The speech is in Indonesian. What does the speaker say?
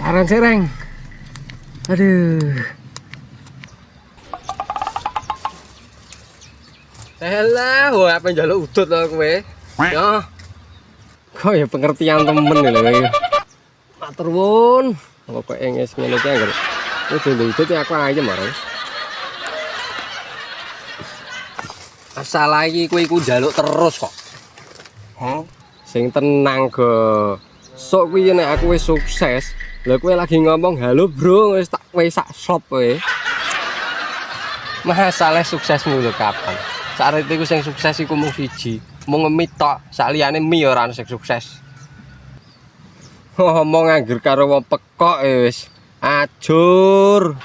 Aran sereng. Aduh. Elah, wah apa njaluk udut lho kowe. Yo. Kok ya pengertian temen lho kowe. Matur nuwun. Pokoke nges ngene iki anggere. Wis udut ya aku aja marang. Masalah iki kowe iku njaluk terus kok. Sing tenang go. Sok kuwi nek aku wis sukses, lha kowe lagi ngomong halo bro, wis tak sak shop kowe. Masalah suksesmu lho kapan? Saat itu sing sukses iku mung siji, mung ngemit tok, sak liyane mi ora ono sing sukses. Ngomong angger karo wong pekok wis ajur.